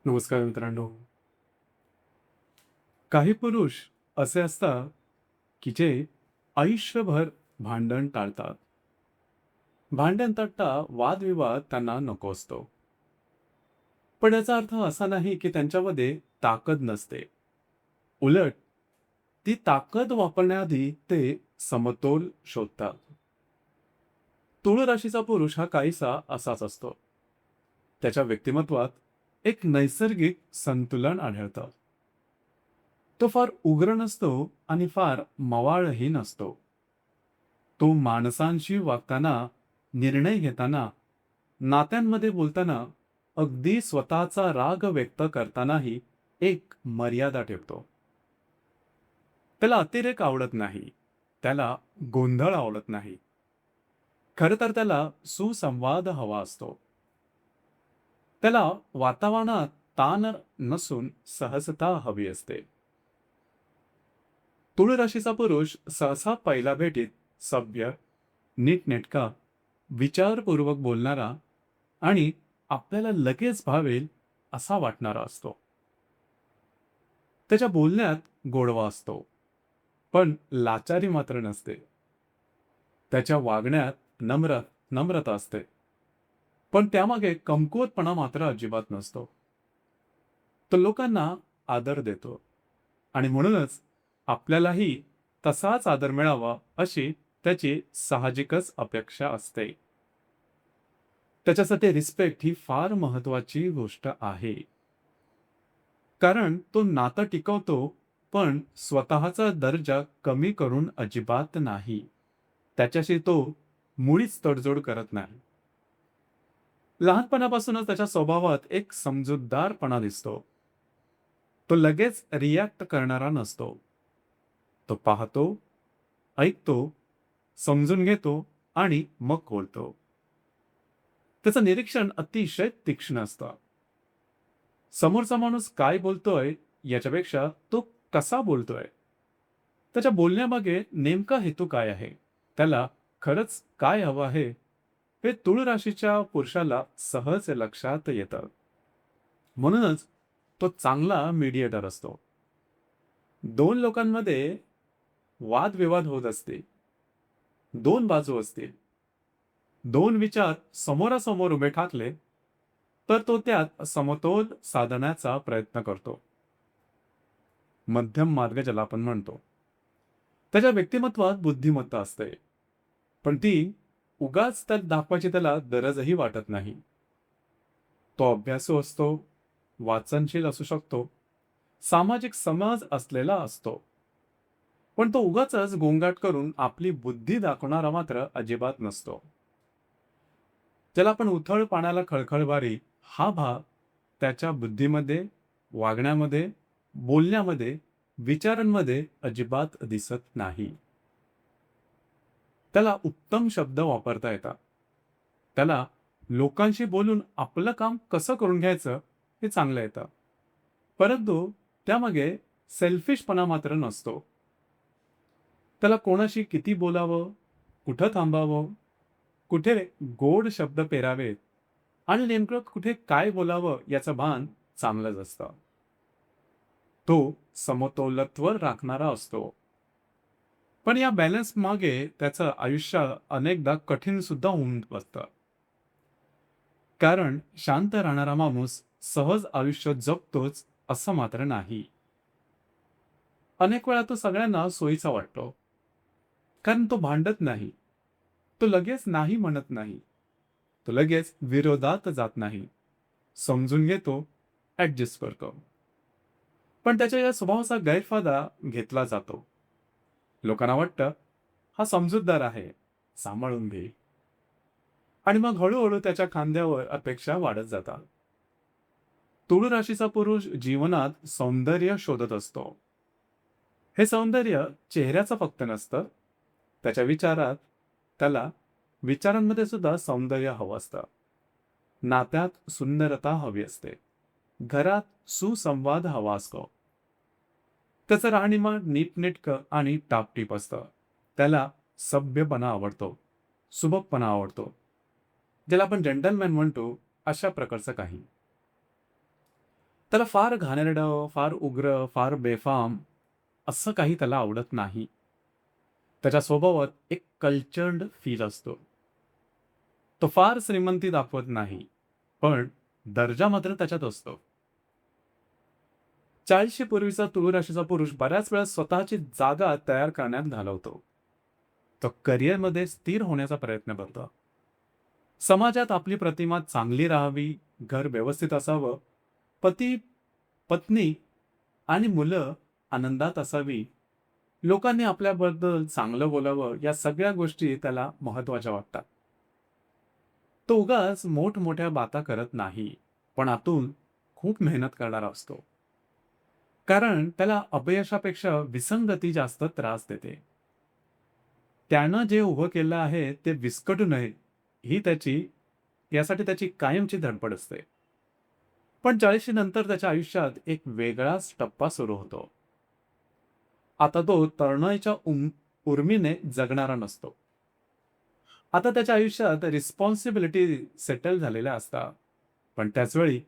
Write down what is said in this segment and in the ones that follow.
नमस्कार मित्रांनो. काही पुरुष असे असतात की जे आयुष्यभर भांडण टाळतात. भांडण तट्टा वादविवाद त्यांना नको असतो. पण याचा अर्थ असा नाही की त्यांच्यामध्ये ताकद नसते. उलट ती ताकद वापरण्याआधी ते समतोल शोधतात. तुळ राशीचा पुरुष हा काहीसा असाच असतो. त्याच्या व्यक्तिमत्वात एक नैसर्गिक संतुलन आढळतं. तो फार उग्र नसतो आणि फार मवाळही नसतो. तो माणसांशी वागताना, निर्णय घेताना, नात्यांमध्ये बोलताना, अगदी स्वतःचा राग व्यक्त करतानाही एक मर्यादा ठेवतो. त्याला अतिरेक आवडत नाही. त्याला गोंधळ आवडत नाही. खरं तर त्याला सुसंवाद हवा असतो. त्याला वातावरणात ताण नसून सहजता हवी असते. तुळ राशीचा पुरुष सहसा पहिल्या भेटीत सभ्य, नीटनेटका, विचारपूर्वक बोलणारा आणि आपल्याला लगेच भावेल असा वाटणारा असतो. त्याच्या बोलण्यात गोडवा असतो, पण लाचारी मात्र नसते. त्याच्या वागण्यात नम्रता असते, पण त्यामागे कमकुवतपणा मात्र अजिबात नसतो. तो लोकांना आदर देतो आणि म्हणूनच आपल्यालाही तसाच आदर मिळावा अशी त्याची साहजिकच अपेक्षा असते. त्याच्यासाठी रिस्पेक्ट ही फार महत्वाची गोष्ट आहे. कारण तो नातं टिकवतो, पण स्वतःचा दर्जा कमी करून अजिबात नाही. त्याच्याशी तो मुळीच तडजोड करत नाही. लहानपणापासूनच त्याच्या स्वभावात एक समजूतदारपणा दिसतो. तो लगेच रिॲक्ट करणारा नसतो. तो पाहतो, ऐकतो, समजून घेतो आणि मग बोलतो. त्याचं निरीक्षण अतिशय तीक्ष्ण असतं. समोरचा माणूस काय बोलतोय याच्यापेक्षा तो कसा बोलतोय, त्याच्या बोलण्यामागे नेमका हेतू काय आहे, त्याला खरंच काय हवं आहे, हे तुळ राशीच्या पुरुषाला सहज लक्षात येतं. म्हणूनच तो चांगला मीडिएटर असतो. दोन लोकांमध्ये वादविवाद होत असते. दोन बाजू असतील. दोन विचार समोरासमोर उभे ठाकले तर तो त्यात समतोल साधण्याचा प्रयत्न करतो. मध्यम मार्ग ज्याला आपण म्हणतो. त्याच्या व्यक्तिमत्वात बुद्धिमत्ता असते, पण ती उगाच त्यात दाखवायची त्याला गरजही वाटत नाही. तो अभ्यासू असतो, वाचनशील असू शकतो, सामाजिक समज असलेला असतो. पण तो उगाचच गोंगाट करून आपली बुद्धी दाखवणारा मात्र अजिबात नसतो. ज्याला आपण उथळ पाण्याला खळखळबारी हा भाग त्याच्या बुद्धीमध्ये, वागण्यामध्ये, बोलण्यामध्ये, विचारांमध्ये अजिबात दिसत नाही. त्याला उत्तम शब्द वापरता येतात. त्याला लोकांशी बोलून आपलं काम कसं करून घ्यायचं हे चांगलं येतं. परंतु त्यामागे सेल्फिशपणा मात्र नसतो. त्याला कोणाशी किती बोलावं, कुठं थांबावं, कुठे गोड शब्द पेरावेत आणि नेमकं कुठे काय बोलावं याचं भान चांगलंच असतं. तो समतोलत्व राखणारा असतो. पण या बॅलन्स मागे त्याचं आयुष्य अनेकदा कठीण सुद्धा होऊन बसतं. कारण शांत राहणारा माणूस सहज आयुष्य जगतोच असं मात्र नाही. अनेक वेळा तो सगळ्यांना सोयीचा वाटतो. कारण तो भांडत नाही. तो लगेच नाही म्हणत नाही. तो लगेच विरोधात जात नाही. समजून घेतो, ॲडजस्ट करतो. पण त्याच्या या स्वभावाचा गैरफायदा घेतला जातो. लोकांना वाटतं, हा समजूतदार आहे, सांभाळून घेईल. आणि मग हळू त्याच्या खांद्यावर अपेक्षा वाढत जातात. तुळ राशीचा पुरुष जीवनात सौंदर्य शोधत असतो. हे सौंदर्य चेहऱ्याचं फक्त नसतं. त्याच्या विचारात त्याला विचारांमध्ये सुद्धा सौंदर्य हवं असतं. नात्यात सुंदरता हवी असते. घरात सुसंवाद हवा असतो. त्याचं राहणीमान नीटनेटकं आणि टापटीप असतं. त्याला सभ्यपणा आवडतो. सुबकपणा आवडतो. ज्याला आपण जेंटलमॅन म्हणतो, अशा प्रकारचं काही. त्याला फार घाणेरडं, फार उग्र, फार बेफाम असं काही त्याला आवडत नाही. त्याच्या स्वभावात एक कल्चर्ड फील असतो. तो फार श्रीमंती दाखवत नाही, पण दर्जा मात्र त्याच्यात असतो. 40शी पूर्वीचा तुळू राशीचा पुरुष बऱ्याच वेळा स्वतःची जागा तयार करण्यात घालवतो. तो करिअरमध्ये स्थिर होण्याचा प्रयत्न करतो. समाजात आपली प्रतिमा चांगली राहावी, घर व्यवस्थित असावं, पती, पत्नी आणि मुलं आनंदात असावी, लोकांनी आपल्याबद्दल चांगलं बोलावं, या सगळ्या गोष्टी त्याला महत्त्वाच्या वाटतात. तो उगाच मोठमोठ्या बाता करत नाही, पण आतून खूप मेहनत करणारा असतो. कारण त्याला अपयशापेक्षा विसंगती जास्त त्रास देते. त्यानं जे उभं केलं आहे ते विस्कटू नये, ही त्याची यासाठी त्याची कायमची धडपड असते. पण 40शी नंतर त्याच्या आयुष्यात एक वेगळाच टप्पा सुरू होतो. आता तो तरुणाईच्या उर्मीने जगणारा नसतो. आता त्याच्या आयुष्यात रिस्पॉन्सिबिलिटी सेटल झालेल्या असतात. पण त्याचवेळी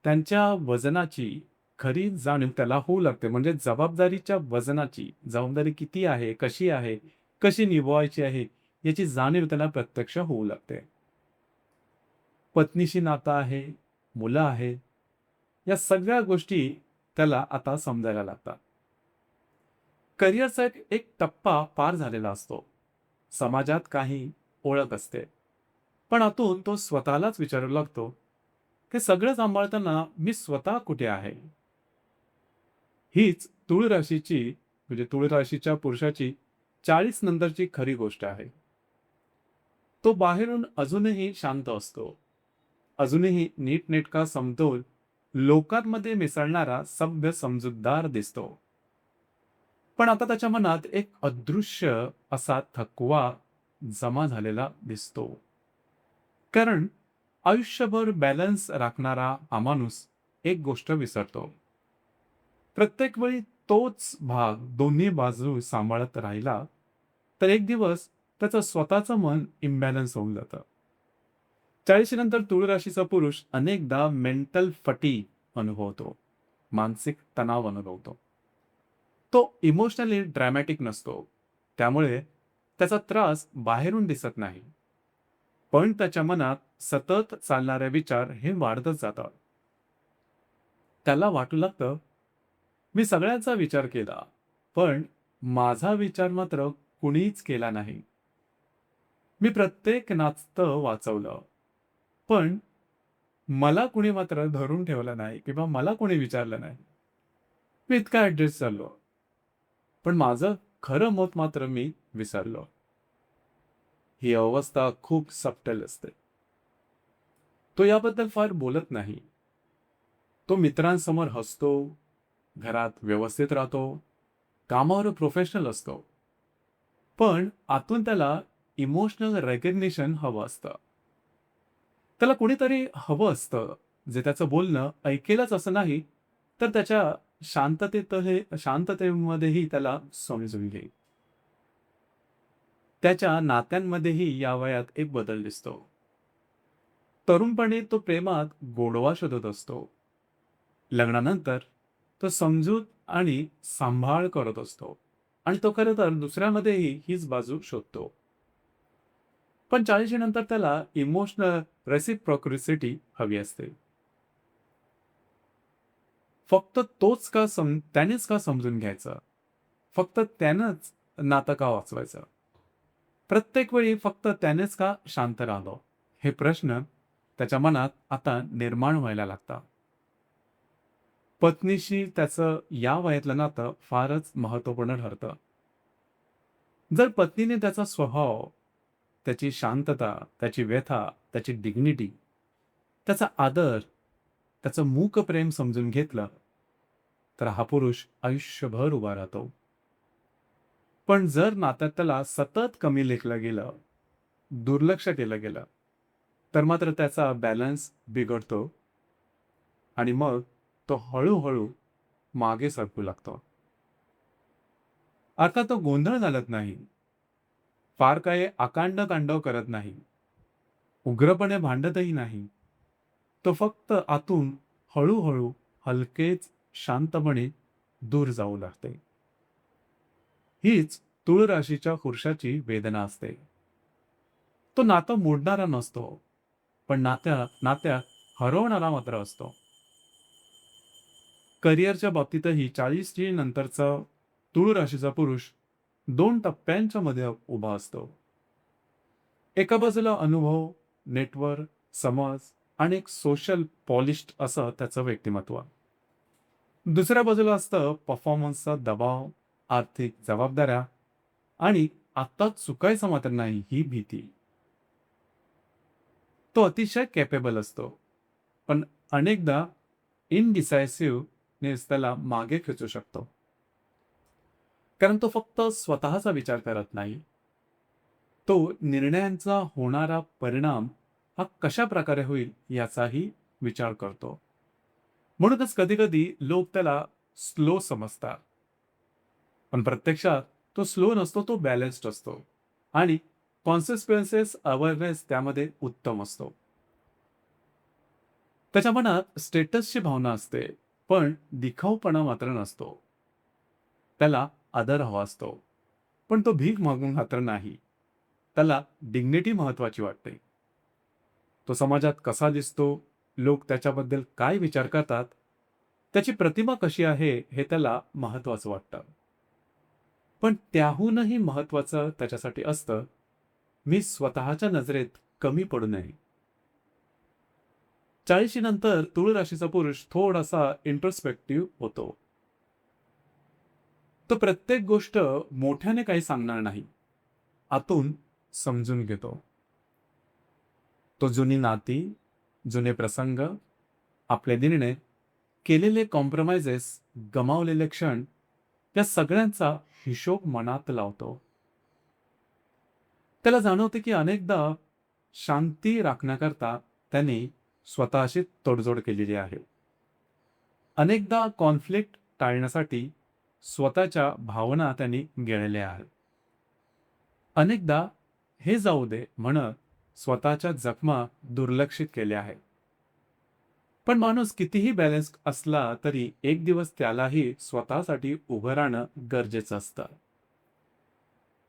त्यांच्या वजनाची खरी जाणीव त्याला होऊ लागते. म्हणजे जबाबदारीच्या वजनाची, जबाबदारी किती आहे, कशी निभवायची आहे, याची जाणीव त्याला प्रत्यक्ष होऊ लागते. पत्नीशी नातं आहे, मुलं आहेत, या सगळ्या गोष्टी त्याला आता समजायला लागतात. करिअरचा एक एक टप्पा पार झालेला असतो. समाजात काही ओळख असते. पण आतून तो स्वतःलाच विचारू लागतो, हे सगळं सांभाळताना मी स्वतः कुठे आहे? हीच तुळ राशीची म्हणजे तुळ राशीच्या पुरुषाची 40 नंतरची खरी गोष्ट आहे. तो बाहेरून अजूनही शांत असतो. अजूनही नीटनेटका समतोल लोकांमध्ये मिसळणारा सभ्य समजूतदार दिसतो. पण आता त्याच्या मनात एक अदृश्य असा थकवा जमा झालेला दिसतो. कारण आयुष्यभर बॅलन्स राखणारा हा माणूस एक गोष्ट विसरतो. प्रत्येक वेळी तोच भाग दोन्ही बाजू सांभाळत राहिला, तर एक दिवस त्याचं स्वतःचं मन इम्बॅलन्स होऊन जातं. 40शी नंतर तुळ राशीचा पुरुष अनेकदा मेंटल फटीग अनुभवतो. मानसिक तणाव अनुभवतो. तो इमोशनली ड्रॅमॅटिक नसतो. त्यामुळे त्याचा त्रास बाहेरून दिसत नाही. पण त्याच्या मनात सतत चालणारे विचार हे वाढतच जातात. त्याला वाटू लागतं, मी सगळ्यांचा विचार केला, पण माझा विचार मात्र कुणीच केला नाही. मी प्रत्येक नातं वाचवलं, पण मला कुणी मात्र धरून ठेवलं नाही किंवा मला कोणी विचारलं नाही. मी इतका ॲडजस्ट झालो, पण माझं खरं मत मात्र मी विसरलो. ही अवस्था खूप सबटल असते. तो याबद्दल फार बोलत नाही. तो मित्रांसमोर हसतो, घरात व्यवस्थित राहतो, कामावर प्रोफेशनल असतो. पण आतून त्याला इमोशनल रेकग्निशन हवं असतं. त्याला कोणीतरी हवं असतं, जे त्याचं बोलणं ऐकेलच असं नाही, तर त्याच्या शांततेमध्येही त्याला समजून घेईल. त्याच्या नात्यांमध्येही या वयात एक बदल दिसतो. तरुणपणी तो प्रेमात गोडवा शोधत असतो. लग्नानंतर तो समजूत आणि सांभाळ करत असतो आणि तो खरं तर दुसऱ्यामध्येही हीच बाजू शोधतो. पण 40शी नंतर त्याला इमोशनल रेसिप्रोसिटी हवी असते. फक्त त्यानेच का समजून घ्यायचं? फक्त त्यानंच नातं का वाचवायचं? प्रत्येक वेळी फक्त त्यानेच का शांत राहावं? हे प्रश्न त्याच्या मनात आता निर्माण व्हायला लागतात. पत्नीशी त्याचं या वयातलं नातं फारच महत्त्वपूर्ण ठरतं. जर पत्नीने त्याचा स्वभाव, त्याची शांतता, त्याची व्यथा, त्याची डिग्निटी, त्याचा आदर, त्याचं मूक प्रेम समजून घेतलं, तर हा पुरुष आयुष्यभर उभा राहतो. पण जर नात्यात त्याला सतत कमी लेखलं गेलं, दुर्लक्ष केलं गेलं, तर मात्र त्याचा बॅलन्स बिघडतो आणि मग तो हळू मागे सरकू लागतो. अर्थात तो गोंधळ घालत नाही. फार काही आकांड तांडव करत नाही. उग्रपणे भांडतही नाही. तो फक्त आतून हळू-हळू हलकेच शांतपणे दूर जाऊ लागते. हीच तुळ राशीच्या पुरुषाची वेदना असते. तो नातं मोडणारा नसतो, पण नात्यात हरवणारा मात्र असतो. करिअरच्या बाबतीतही 40ची नंतरचा तुळ राशीचा पुरुष दोन टप्प्यांच्या मध्ये उभा असतो. एका बाजूला अनुभव, नेटवर्क, समज आणि एक सोशल पॉलिश्ड असं त्याचं व्यक्तिमत्व. दुसऱ्या बाजूला असतं परफॉर्मन्सचा दबाव, आर्थिक जबाबदाऱ्या आणि आता चुकायचं मात्र नाही ही भीती. तो अतिशय कॅपेबल असतो, पण अनेकदा इनडिसायसिव्हनेस त्याला मागे खेचू शकतो. कारण तो फक्त स्वतःचा विचार करत नाही, तो निर्णयांचा होणारा परिणाम हा कशा प्रकारे होईल याचाही विचार करतो. म्हणूनच कधी-कधी लोक त्याला स्लो समजतात. पण प्रत्यक्षात तो स्लो नसतो, तो बॅलन्स्ड असतो आणि कॉन्सिक्वेन्सेस अवेअरनेस त्यामध्ये उत्तम असतो. त्याच्या मनात स्टेटसची भावना असते, पण दिखाऊपणा मात्र नसतो. त्याला आदर हवा असतो, पण तो भीक मागून मात्र नाही. त्याला डिग्निटी महत्वाची वाटते. तो समाजात कसा दिसतो, लोक त्याच्याबद्दल काय विचार करतात, त्याची प्रतिमा कशी आहे हे त्याला महत्वाचं वाटतं. पण त्याहूनही महत्वाचं त्याच्यासाठी असतं, मी स्वतःच्या नजरेत कमी पडू नये. 40शी नंतर तुळ राशीचा पुरुष थोडासा इंट्रोस्पेक्टिव्ह होतो. तो प्रत्येक गोष्ट मोठ्याने काही सांगणार नाही, आतून समजून घेतो. तो जुनी नाती, जुने प्रसंग, आपले निर्णय, केलेले कॉम्प्रोमाइजेस, गमावलेले क्षण या सगळ्यांचा हिशोब मनात लावतो. त्याला जाणवते की अनेकदा शांती राखण्याकरता त्याने स्वतःशी तडजोड केलेली आहे. अनेकदा कॉन्फ्लिक्ट टाळण्यासाठी स्वतःच्या भावना त्यांनी गिळलेल्या आहेत. अनेकदा हे जाऊ दे म्हणत स्वतःच्या जखमा दुर्लक्षित केल्या आहेत. पण माणूस कितीही बॅलन्स असला तरी एक दिवस त्यालाही स्वतःसाठी उभं राहणं गरजेचं असतं.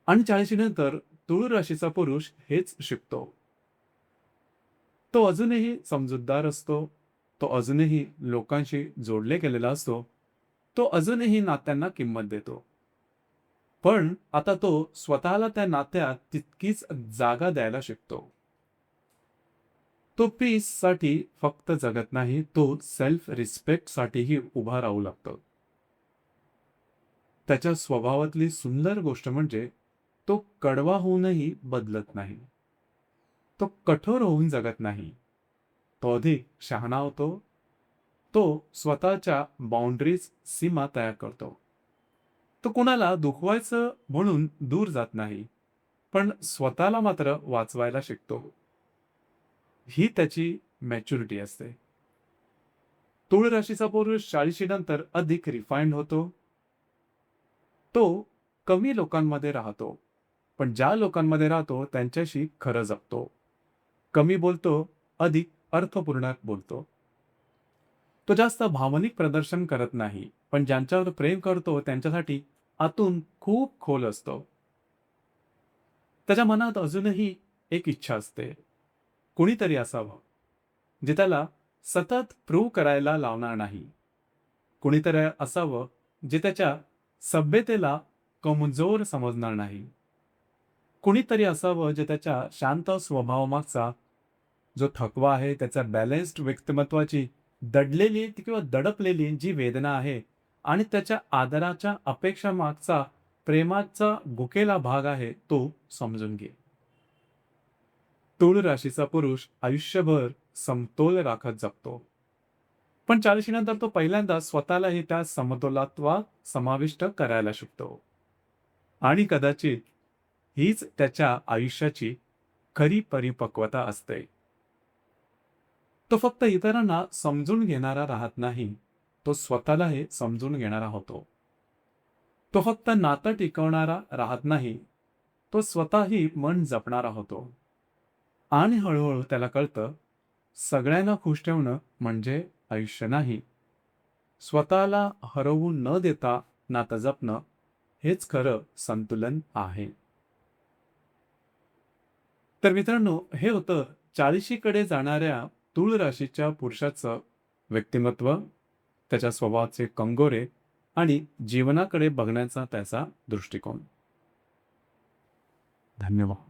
आणि 40 नंतर तुळ राशीचा पुरुष हेच शिकतो. तो अजूनही समजूतदार असतो. तो अजूनही लोकांशी जोडले गेलेला असतो. तो अजूनही नात्यांना किंमत देतो. पण आता तो स्वतःला त्या नात्यात तितकीच जागा द्यायला शिकतो. तो पीससाठी फक्त जगत नाही, तो सेल्फ रिस्पेक्टसाठीही उभा राहू लागतो. त्याच्या स्वभावातली सुंदर गोष्ट म्हणजे तो कडवा होऊनही बदलत नाही. तो कठोर होऊन जगत नाही. तो अधिक शहाणा होतो. तो स्वतःच्या बाउंड्रीज सीमा तयार करतो. तो कुणाला दुखवायचं म्हणून दूर जात नाही, पण स्वतःला मात्र वाचवायला शिकतो. ही त्याची मॅच्युरिटी असते. तुळ राशीचा पुरुष 40 नंतर अधिक रिफाइंड होतो. तो कमी लोकांमध्ये राहतो, पण ज्या लोकांमध्ये राहतो त्यांच्याशी खरं जगतो. कमी बोलतो, अधिक अर्थपूर्ण बोलतो. तो जास्त भावनिक प्रदर्शन करत नाही, पण ज्यांच्यावर प्रेम करतो त्यांच्यासाठी आतून खूप खोल असतो. त्याच्या मनात अजूनही एक इच्छा असते, कुणीतरी असावं जे त्याला सतत प्रूव्ह करायला लावणार नाही. कुणीतरी असावं जे त्याच्या सभ्यतेला कमजोर समजणार नाही. कुणीतरी असावं जे त्याच्या शांत स्वभावामागचा जो थकवा आहे, त्याचा बॅलन्स्ड व्यक्तिमत्वाची दडलेली किंवा दडपलेली जी वेदना आहे आणि त्याच्या आदराच्या अपेक्षा मागचा प्रेमाचा भुकेला भाग आहे, तो समजून घे. तूळ राशीचा पुरुष आयुष्यभर समतोल राखत जगतो. पण 40 नंतर तो पहिल्यांदा स्वतःलाही त्या समतोलात समाविष्ट करायला शिकतो. आणि कदाचित हीच त्याच्या आयुष्याची खरी परिपक्वता असते. तो फक्त इतरांना समजून घेणारा राहत नाही, तो स्वतःलाही समजून घेणारा होतो. तो फक्त नातं टिकवणारा राहत नाही, तो स्वतःही मन जपणारा होतो. आणि हळूहळू त्याला कळतं, सगळ्यांना खुश ठेवणं म्हणजे आयुष्य नाही, स्वतःला हरवू न देता नातं जपणं हेच खरं संतुलन आहे. तर मित्रांनो, हे होतं 40शीकडे जाणाऱ्या तूळ राशीच्या पुरुषाचं व्यक्तिमत्व, त्याच्या स्वभावाचे कंगोरे आणि जीवनाकडे बघण्याचा त्याचा दृष्टिकोन. धन्यवाद.